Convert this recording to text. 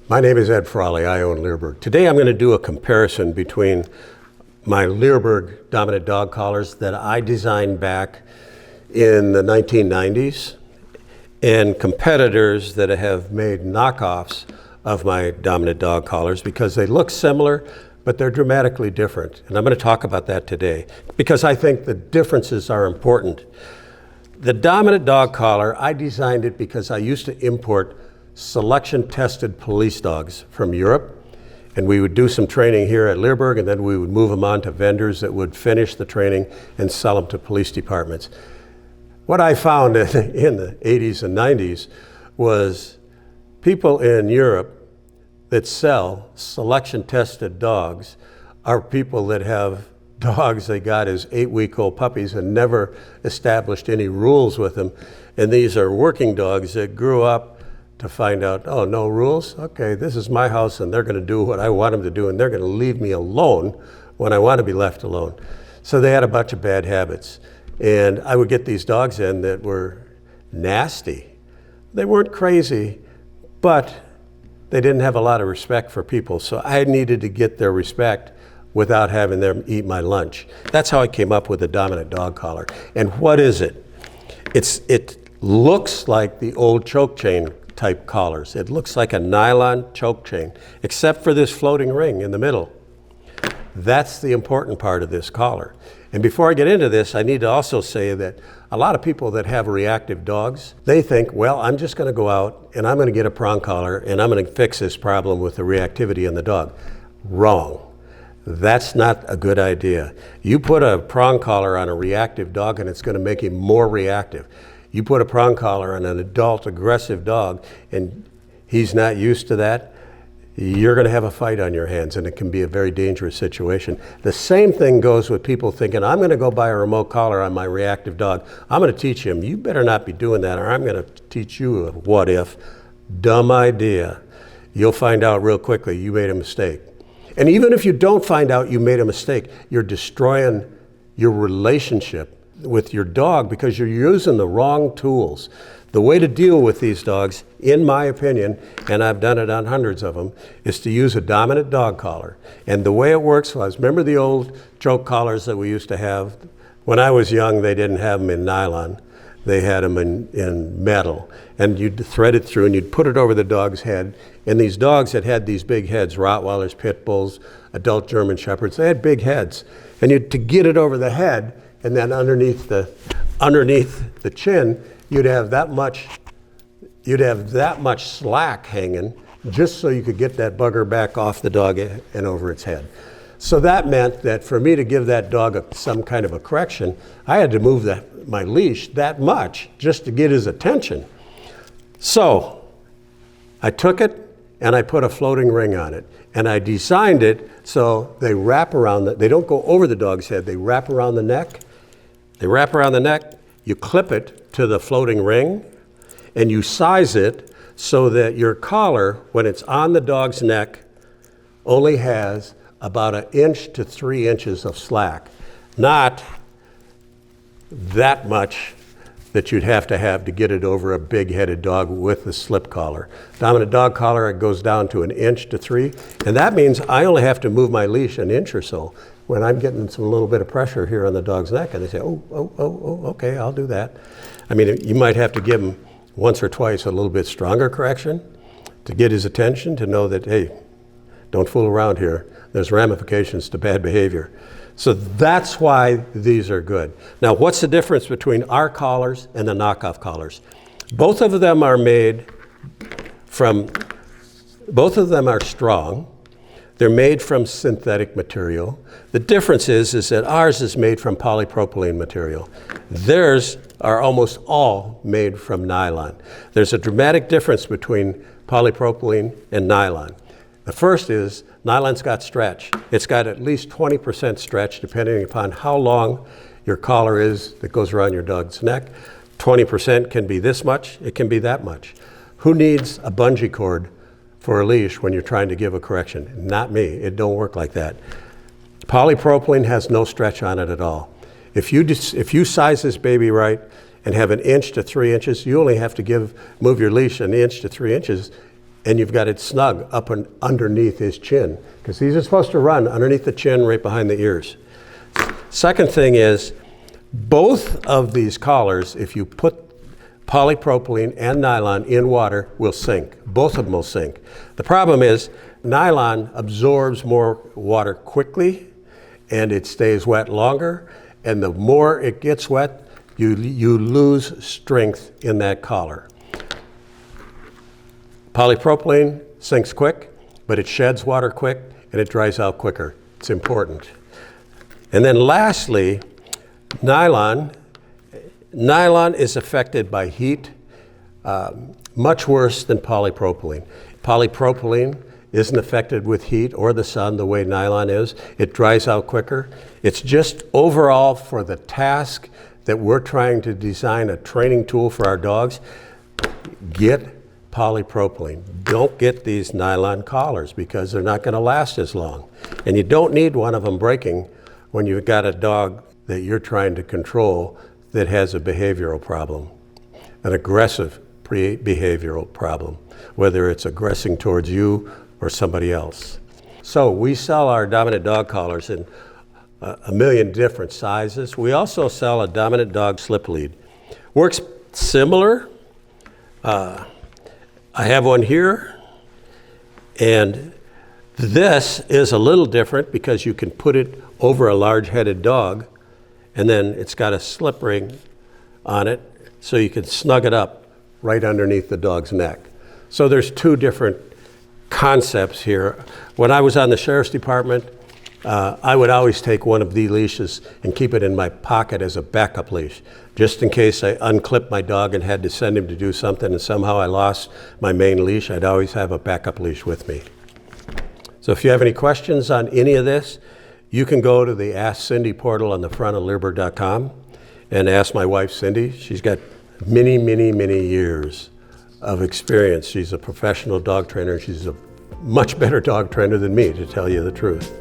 My name is Ed Frawley. I own Leerburg. Today I'm going to do a comparison between my Leerburg dominant dog collars that I designed back in the 1990s and competitors that have made knockoffs of my dominant dog collars because they look similar, but they're dramatically different. And I'm going to talk about that today because I think the differences are important. The dominant dog collar, I designed it because I used to import selection-tested police dogs from Europe, and we would do some training here at Leerburg, and then we would move them on to vendors that would finish the training and sell them to police departments. What I found in the 80s and 90s was people in Europe that sell selection-tested dogs are people that have dogs they got as 8-week-old puppies and never established any rules with them, and these are working dogs that grew up to find out, oh, no rules? Okay, this is my house and they're going to do what I want them to do and they're going to leave me alone when I want to be left alone. So they had a bunch of bad habits. And I would get these dogs in that were nasty. They weren't crazy, but they didn't have a lot of respect for people. So I needed to get their respect without having them eat my lunch. That's how I came up with the dominant dog collar. And what is it? It looks like the old choke chain type collars. It looks like a nylon choke chain, except for this floating ring in the middle. That's the important part of this collar. And before I get into this, I need to also say that a lot of people that have reactive dogs, they think, well, I'm just going to go out and I'm going to get a prong collar and I'm going to fix this problem with the reactivity in the dog. Wrong. That's not a good idea. You put a prong collar on a reactive dog and it's going to make him more reactive. You put a prong collar on an adult aggressive dog and he's not used to that, you're going to have a fight on your hands and it can be a very dangerous situation. The same thing goes with people thinking, I'm going to go buy a remote collar on my reactive dog. I'm going to teach him. You better not be doing that or I'm going to teach you a what if. Dumb idea. You'll find out real quickly you made a mistake. And even if you don't find out you made a mistake, you're destroying your relationship with your dog because you're using the wrong tools. The way to deal with these dogs, in my opinion, and I've done it on hundreds of them, is to use a dominant dog collar. And the way it works was, remember the old choke collars that we used to have? When I was young, they didn't have them in nylon. They had them in metal. And you'd thread it through and you'd put it over the dog's head. And these dogs that had these big heads, Rottweilers, Pit Bulls, adult German Shepherds, they had big heads. And to get it over the head, and then underneath the chin, you'd have that much slack hanging just so you could get that bugger back off the dog and over its head. So that meant that for me to give that dog some kind of a correction, I had to move my leash that much just to get his attention. So I took it and I put a floating ring on it. And I designed it so they wrap around, they don't go over the dog's head, they wrap around the neck. They wrap around the neck, you clip it to the floating ring, and you size it so that your collar, when it's on the dog's neck, only has about 1 inch to 3 inches of slack. Not that much that you'd have to get it over a big-headed dog with the slip collar. Dominant dog collar, it goes down to 1 inch to 3, and that means I only have to move my leash 1 inch or so. When I'm getting some little bit of pressure here on the dog's neck, and they say, oh, okay, I'll do that. I mean, you might have to give him once or twice a little bit stronger correction to get his attention, to know that, hey, don't fool around here. There's ramifications to bad behavior. So that's why these are good. Now, what's the difference between our collars and the knockoff collars? Both of them are strong. They're made from synthetic material. The difference is that ours is made from polypropylene material. Theirs are almost all made from nylon. There's a dramatic difference between polypropylene and nylon. The first is nylon's got stretch. It's got at least 20% stretch depending upon how long your collar is that goes around your dog's neck. 20% can be this much, it can be that much. Who needs a bungee cord for a leash when you're trying to give a correction? Not me, it don't work like that. Polypropylene has no stretch on it at all. If you size this baby right and have 1 inch to 3 inches, you only have to move your leash 1 inch to 3 inches and you've got it snug up and underneath his chin, because these are supposed to run underneath the chin, right behind the ears. Second thing is, both of these collars, if you put polypropylene and nylon in water, will sink. Both of them will sink. The problem is, nylon absorbs more water quickly, and it stays wet longer, and the more it gets wet, you lose strength in that collar. Polypropylene sinks quick, but it sheds water quick, and it dries out quicker. It's important. And then lastly, nylon. Nylon is affected by heat much worse than polypropylene. Polypropylene isn't affected with heat or the sun the way nylon is. It dries out quicker. It's just overall, for the task that we're trying to design a training tool for our dogs, get polypropylene. Don't get these nylon collars, because they're not going to last as long. And you don't need one of them breaking when you've got a dog that you're trying to control that has a behavioral problem, an aggressive behavioral problem, whether it's aggressing towards you or somebody else. So we sell our dominant dog collars in a million different sizes. We also sell a dominant dog slip lead. Works similar. I have one here, and this is a little different because you can put it over a large-headed dog, and then it's got a slip ring on it, so you can snug it up right underneath the dog's neck. So there's two different concepts here. When I was on the sheriff's department, I would always take one of the leashes and keep it in my pocket as a backup leash, just in case I unclipped my dog and had to send him to do something and somehow I lost my main leash. I'd always have a backup leash with me. So if you have any questions on any of this, you can go to the Ask Cindy portal on the front of Leerburg.com and ask my wife, Cindy. She's got many, many, many years of experience. She's a professional dog trainer. She's a much better dog trainer than me, to tell you the truth.